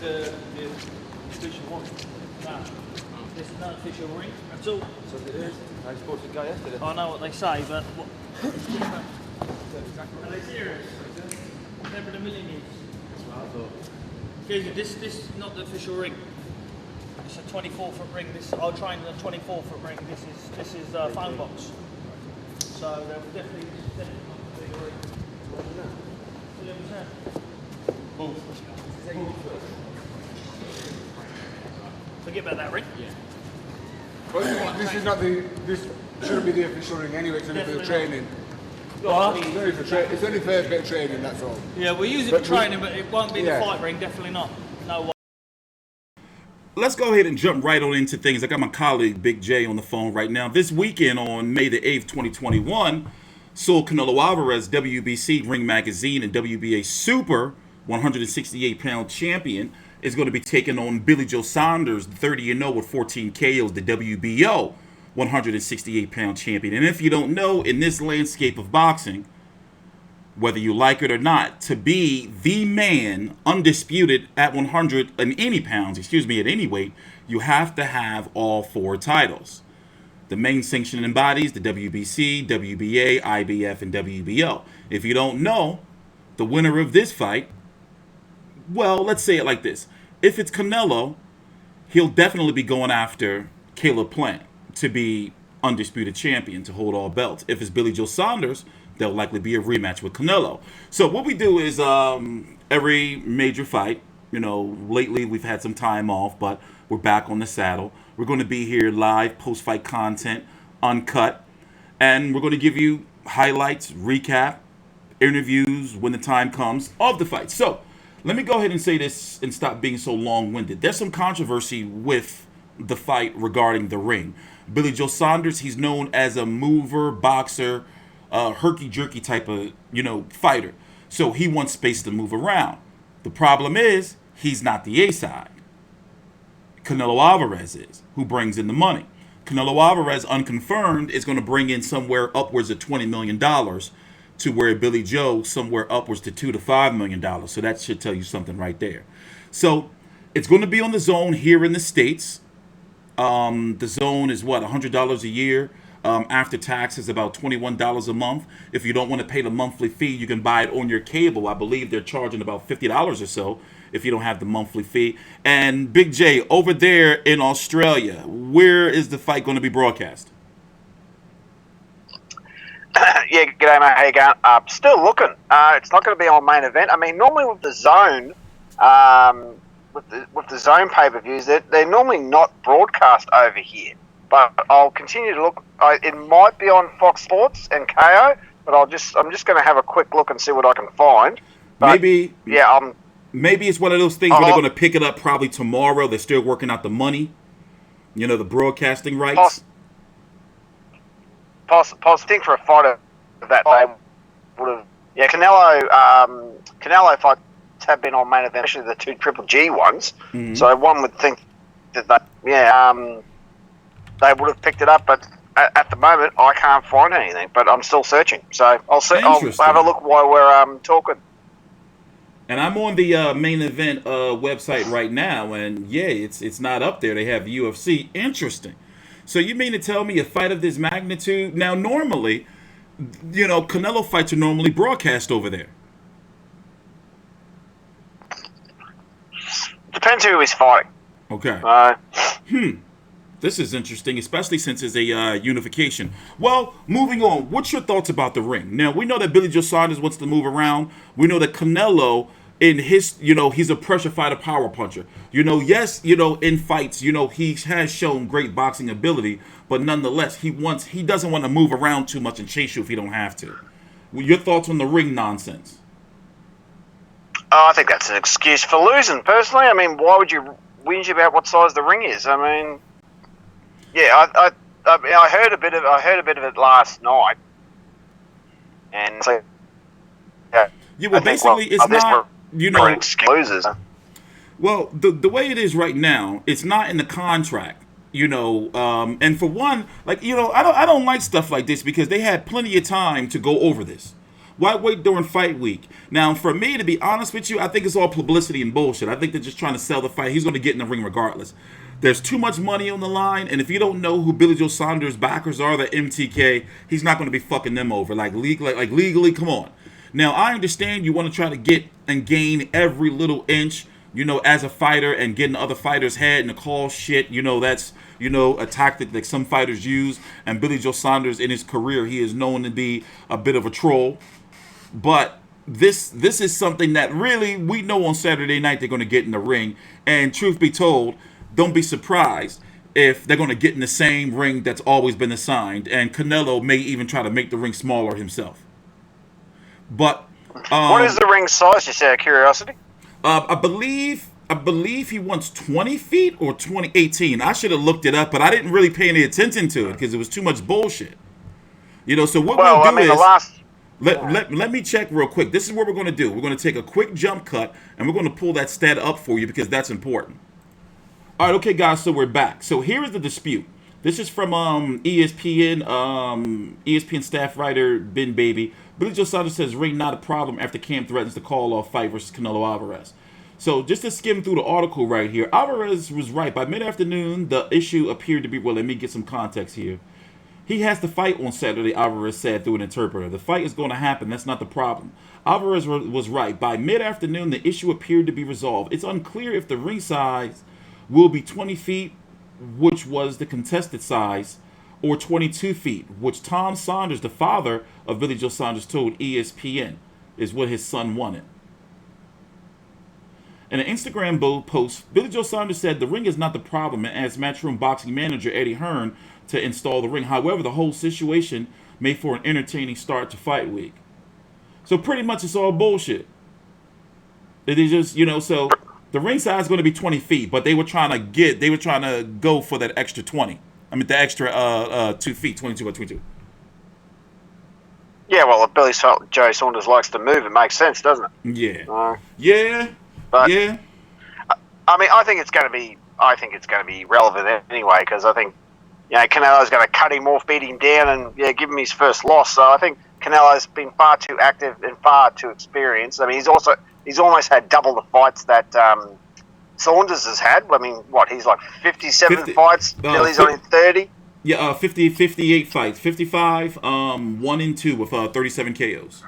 the official one. No, this is not official ring at all. So it is. I supposed to go yesterday. I know what they say, but what? Are they serious? Never in a million years. That's what I thought. Excuse me, this is not the official ring. It's a 24-foot ring. I'll train in a 24-foot ring. This is phone box. So they'll definitely not the bigger ring. Forget about that ring. Yeah. Well, this is not the. This shouldn't be the official ring anyway. It's only for the training. What? It's only for a bit of training. That's all. Yeah, we use it for training, but it won't be the fight ring. Definitely not. No way. Let's go ahead and jump right on into things. I got my colleague Big J on the phone right now. This weekend on May the 8th, 2021, saw Canelo Alvarez, WBC Ring Magazine and WBA Super 168-pound champion, is going to be taking on Billy Joe Saunders, 30-0 with 14 KOs, the WBO 168-pound champion. And if you don't know, in this landscape of boxing, whether you like it or not, to be the man undisputed at 100 and any pounds, at any weight, you have to have all 4 titles. The main sanctioning bodies, the WBC, WBA, IBF, and WBO. If you don't know, the winner of this fight, well, let's say it like this. If it's Canelo, he'll definitely be going after Caleb Plant to be undisputed champion, to hold all belts. If it's Billy Joe Saunders, there'll likely be a rematch with Canelo. So what we do is every major fight, lately we've had some time off, but we're back on the saddle. We're going to be here live, post-fight content, uncut, and we're going to give you highlights, recap, interviews when the time comes of the fight. So let me go ahead and say this and stop being so long-winded. There's some controversy with the fight regarding the ring. Billy Joe Saunders, he's known as a mover, boxer, herky-jerky type of, fighter. So he wants space to move around. The problem is, he's not the A-side. Canelo Alvarez is, who brings in the money. Canelo Alvarez, unconfirmed, is going to bring in somewhere upwards of $20 million to where Billy Joe somewhere upwards to $2 to $5 million. So that should tell you something right there. So it's going to be on the DAZN here in the States. The DAZN is what, $100 a year. After tax is about $21 a month. If you don't want to pay the monthly fee, you can buy it on your cable. I believe they're charging about $50 or so if you don't have the monthly fee. And Big J, over there in Australia, where is the fight going to be broadcast? Yeah, g'day mate, how you going? Still looking. It's not going to be on main event. I mean, normally with the DAZN, with the DAZN pay-per-views, they're normally not broadcast over here. But I'll continue to look. It might be on Fox Sports and KO, but I'm just going to have a quick look and see what I can find. But, maybe it's one of those things where they're going to pick it up probably tomorrow. They're still working out the money, the broadcasting rights. Think for a fighter that they would have. Yeah, Canelo fights have been on main event, especially the 2 Triple G ones. Mm-hmm. So one would think that they would have picked it up, but at the moment I can't find anything. But I'm still searching, so I'll have a look while we're talking. And I'm on the main event website right now, and yeah, it's not up there. They have UFC. Interesting. So you mean to tell me a fight of this magnitude? Now, normally, Canelo fights are normally broadcast over there. Depends who he's fighting. Okay. This is interesting, especially since it's a unification. Well, moving on. What's your thoughts about the ring? Now, we know that Billy Joe Saunders wants to move around. We know that Canelo, in his, he's a pressure fighter, power puncher. In fights, he has shown great boxing ability, but nonetheless, he doesn't want to move around too much and chase you if he don't have to. Your thoughts on the ring nonsense? I think that's an excuse for losing, personally. I mean, why would you whinge about what size the ring is? I mean, yeah, I heard a bit of it last night, and so basically, it's not excuses. Well, the way it is right now, it's not in the contract, and for one, I don't like stuff like this because they had plenty of time to go over this. Why wait during fight week? Now, for me, to be honest with you, I think it's all publicity and bullshit. I think they're just trying to sell the fight. He's going to get in the ring regardless. There's too much money on the line, and if you don't know who Billy Joe Saunders' backers are, the MTK, he's not going to be fucking them over. Like legally, come on. Now, I understand you want to try to get and gain every little inch, you know, as a fighter and get in other fighters' head and to call shit. You know, that's, you know, a tactic that some fighters use. And Billy Joe Saunders, in his career, he is known to be a bit of a troll. But this is something that really we know on Saturday night they're going to get in the ring. And truth be told, don't be surprised if they're going to get in the same ring that's always been assigned. And Canelo may even try to make the ring smaller himself. But what is the ring size, just out of curiosity? I believe he wants 20 feet or 18. I should have looked it up, but I didn't really pay any attention to it because it was too much bullshit. You know, so what we'll do is... Let me check real quick. This is what we're going to do. We're going to take a quick jump cut, and we're going to pull that stat up for you because that's important. All right, okay, guys, so we're back. So here is the dispute. This is from ESPN, ESPN staff writer Ben Baby. Billy Joe Saunders says ring not a problem after Cam threatens to call off fight versus Canelo Alvarez. So just to skim through the article right here, Alvarez was right. By mid-afternoon, the issue appeared to be, well, let me get some context here. He has to fight on Saturday, Alvarez said through an interpreter. The fight is going to happen. That's not the problem. Alvarez was right. By mid-afternoon, the issue appeared to be resolved. It's unclear if the ring size will be 20 feet, which was the contested size, or 22 feet, which Tom Saunders, the father of Billy Joe Saunders, told ESPN is what his son wanted. In an Instagram post, Billy Joe Saunders said the ring is not the problem and asked Matchroom boxing manager Eddie Hearn to install the ring. However, the whole situation made for an entertaining start to fight week. So pretty much it's all bullshit. It is just, you know, so the ring size is going to be 20 feet, but they were trying to go for that extra 20. I mean, the extra 2 feet, 22 by 22. Yeah, well, if Billy Joe Saunders likes to move, it makes sense, doesn't it? Yeah. But, yeah. I mean, I think it's going to be relevant anyway, because I think, you know, Canelo's going to cut him off, beat him down, and give him his first loss. So I think Canelo's been far too active and far too experienced. I mean, he's almost had double the fights that Saunders has had. I mean, he's like 57 fights. Billy's only 30. Yeah, 58 fights, 55, 1 and 2 with 37 KOs.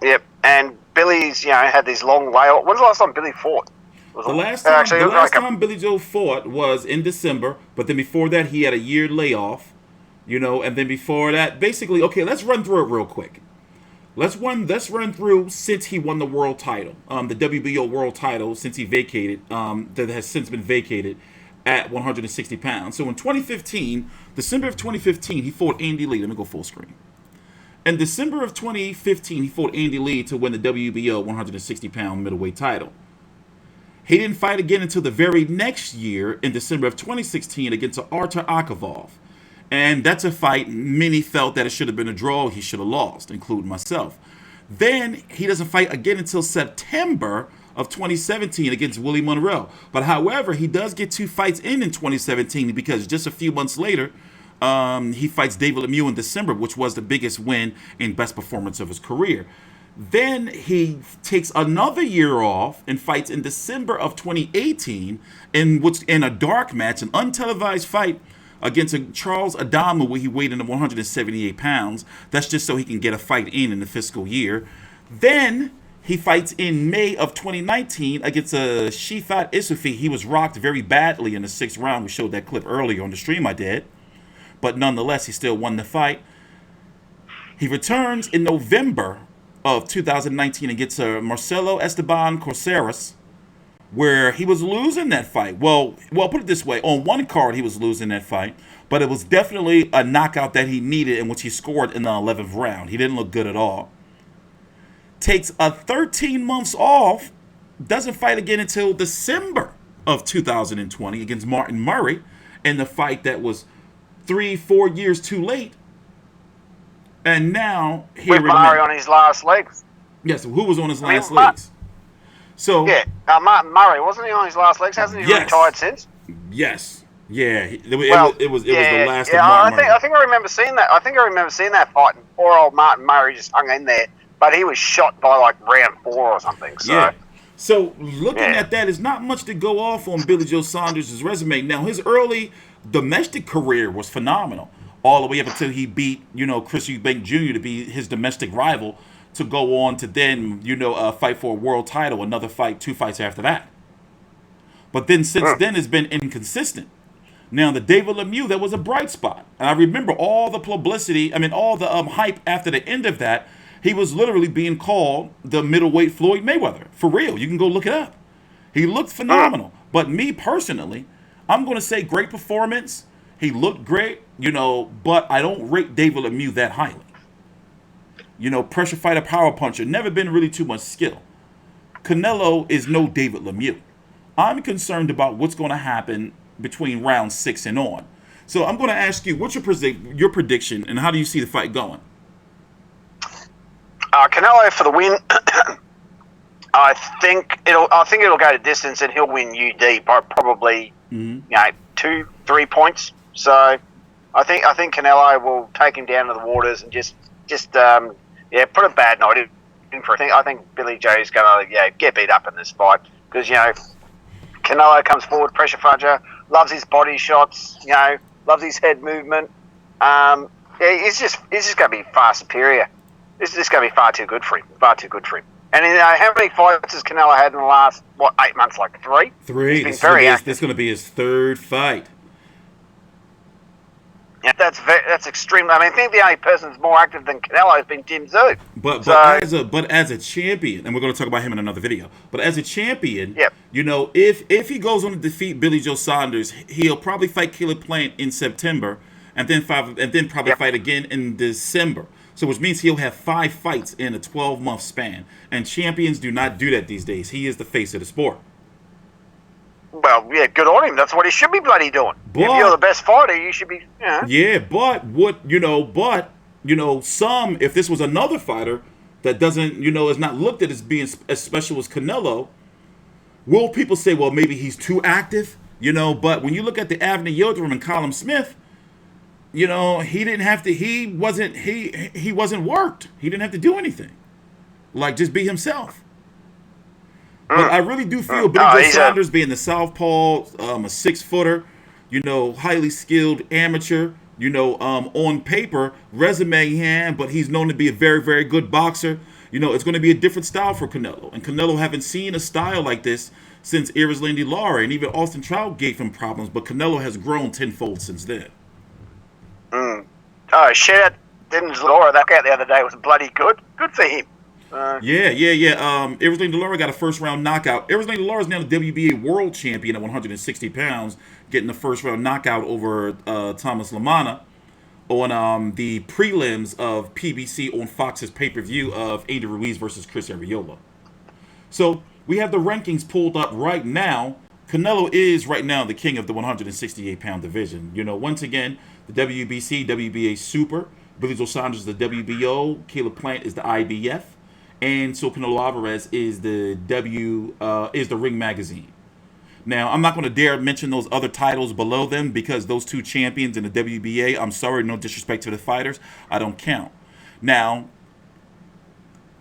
Yep, and Billy's had these long layoffs. When's the last time Billy fought? The last time Billy Joe fought was in December, but then before that he had a year layoff, and then before that, basically, okay, let's run through it real quick. Let's run through since he won the world title, the WBO world title, since he vacated, that has since been vacated at 160 pounds. So in 2015, December of 2015, he fought Andy Lee. Let me go full screen. In December of 2015, he fought Andy Lee to win the WBO 160-pound middleweight title. He didn't fight again until the very next year in December of 2016 against Artur Akavov. And that's a fight many felt that it should have been a draw. He should have lost, including myself. Then he doesn't fight again until September of 2017 against Willie Monroe. But however, he does get 2 fights in 2017 because just a few months later, he fights David Lemieux in December, which was the biggest win and best performance of his career. Then he takes another year off and fights in December of 2018 in a dark match, an untelevised fight against Charles Adamu, where he weighed in at 178 pounds. That's just so he can get a fight in the fiscal year. Then he fights in May of 2019 against Shifat Isufi. He was rocked very badly in the 6th round. We showed that clip earlier on the stream I did. But nonetheless, he still won the fight. He returns in November of 2019 against Marcelo Esteban Corceras, where he was losing that fight. Well, put it this way. On one card, he was losing that fight, but it was definitely a knockout that he needed, in which he scored in the 11th round. He didn't look good at all. Takes 13 months off, doesn't fight again until December of 2020 against Martin Murray, in the fight that was 3-4 years too late. And now here with Murray on his last legs. Yes, who was on his last legs? So yeah, Martin Murray, wasn't he on his last legs? Hasn't he retired since? Yes. Yeah, Well, it was the last yeah. of Martin Murray. I think I remember seeing that. I think I remember seeing that fight. And poor old Martin Murray just hung in there, but he was shot by like round 4 or something. So. Yeah. So looking at that, is not much to go off on Billy Joe Saunders' resume. Now, his early domestic career was phenomenal, all the way up until he beat, Chris Eubank Jr. to be his domestic rival, to go on to then, fight for a world title, another fight, 2 fights after that. But then since then, it's been inconsistent. Now, the David Lemieux, that was a bright spot. And I remember all the publicity, all the hype after the end of that. He was literally being called the middleweight Floyd Mayweather. For real. You can go look it up. He looked phenomenal. But me personally, I'm going to say great performance. He looked great, but I don't rate David Lemieux that highly. Pressure fighter, power puncher, never been really too much skill. Canelo is no David Lemieux. I'm concerned about what's going to happen between round 6 and on. So I'm going to ask you, what's your prediction, and how do you see the fight going? Canelo for the win. I think it'll go to distance, and he'll win UD by probably 2-3 points. So I think Canelo will take him down to the waters and just put a bad night in for. I think Billy Joe's going to get beat up in this fight because Canelo comes forward, pressure fudger, loves his body shots, loves his head movement. He's just going to be far superior. This is going to be far too good for him. And how many fights has Canelo had in the last 8 months? Like 3. 3. He's been very active. This is going to be his 3rd fight. Yeah, that's extreme. I think the only person that's more active than Canelo has been Tim Tszyu. But as a champion, and we're going to talk about him in another video. But as a champion, if he goes on to defeat Billy Joe Saunders, he'll probably fight Caleb Plant in September, and then probably fight again in December. So which means he'll have 5 fights in a 12-month span. And champions do not do that these days. He is the face of the sport. Well, yeah, good on him. That's what he should be bloody doing. If you're the best fighter, you should be. Yeah, but if this was another fighter that doesn't, is not looked at as being as special as Canelo, will people say, well, maybe he's too active? But when you look at the Avni Yildirim and Callum Smith, he didn't have to. He wasn't worked. He didn't have to do anything. Like just be himself. But I really do feel Billy Joe Saunders being the southpaw, a 6-footer, highly skilled amateur, on paper, resume hand, but he's known to be a very, very good boxer. It's going to be a different style for Canelo. And Canelo haven't seen a style like this since Erislandy Lara, and even Austin Trout gave him problems, but Canelo has grown tenfold since then. Oh, shit. Didn't Lara, that guy the other day was bloody good. Good for him. Yeah. Erislandy Lara got a first-round knockout. Erislandy Lara is now the WBA world champion at 160 pounds, getting the first-round knockout over Thomas Lamana on the prelims of PBC on Fox's pay-per-view of Andy Ruiz versus Chris Arreola. So we have the rankings pulled up right now. Canelo is right now the king of the 168-pound division. Once again, the WBC, WBA Super. Billy Joe Saunders is the WBO. Caleb Plant is the IBF. And so Canelo Alvarez is the Ring Magazine. Now, I'm not going to dare mention those other titles below them because those 2 champions in the WBA, I'm sorry, no disrespect to the fighters, I don't count. Now,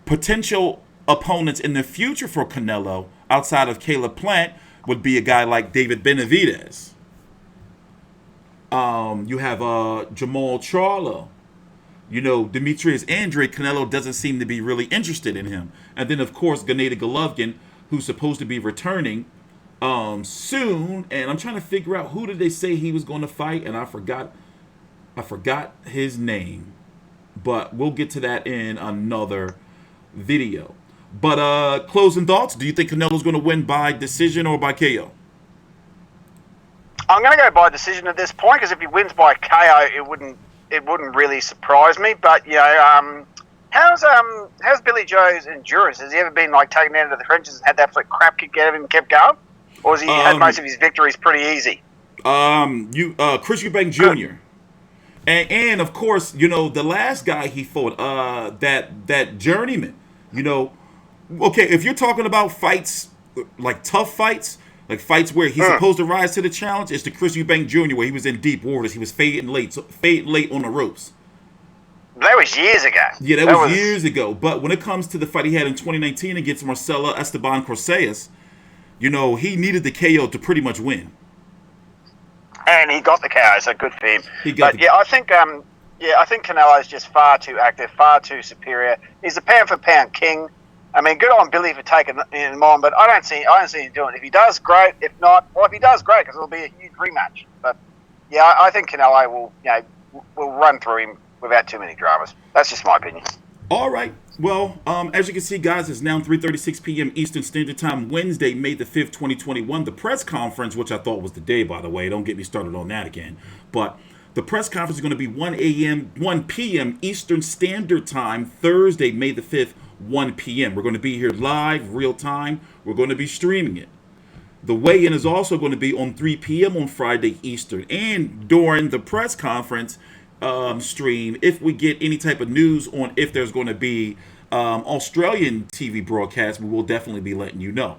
potential opponents in the future for Canelo outside of Caleb Plant would be a guy like David Benavidez. You have Jamal Charlo. Demetrius Andre, Canelo doesn't seem to be really interested in him. And then, of course, Gennady Golovkin, who's supposed to be returning soon. And I'm trying to figure out who did they say he was going to fight, and I forgot his name. But we'll get to that in another video. But closing thoughts, do you think Canelo's going to win by decision or by KO? I'm going to go by decision at this point because if he wins by KO, it wouldn't really surprise me. But how's Billy Joe's endurance? Has he ever been taken out of the trenches and had that absolute crap kicked out of him and kept going, or has he had most of his victories pretty easy? Chris Eubank Jr. And of course, the last guy he fought, that journeyman. Okay, if you're talking about fights like tough fights, Like fights where he's supposed to rise to the challenge is to Chris Eubank Jr. where he was in deep waters. He was fading late on the ropes. That was years ago. Yeah, that was years ago. But when it comes to the fight he had in 2019 against Marcelo Esteban Corseas, you know, he needed the KO to pretty much win. And he got the KO, so good for him. I think Canelo is just far too active, far too superior. He's a pound for pound king. I mean, good on Billy for taking him on, but I don't see him doing it. If he does, great. If not, well, if he does, great, because it'll be a huge rematch. But yeah, I think Canelo will run through him without too many dramas. That's just my opinion. All right. Well, as you can see, guys, it's now 3:36 p.m. Eastern Standard Time, Wednesday, May the 5th, 2021. The press conference, which I thought was the day, by the way. Don't get me started on that again. But the press conference is going to be 1 p.m. Eastern Standard Time, Thursday, May the 5th, 1 p.m. We're going to be here live, real time. We're going to be streaming it. The weigh-in is also going to be on 3 p.m. on Friday Eastern. And during the press conference stream, if we get any type of news on if there's going to be Australian TV broadcast, we will definitely be letting you know.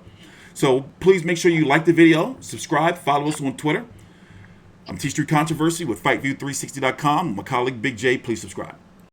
So please make sure you like the video, subscribe, follow us on Twitter. I'm TstreeT Controversy with FV360.com. My colleague Big J, please subscribe.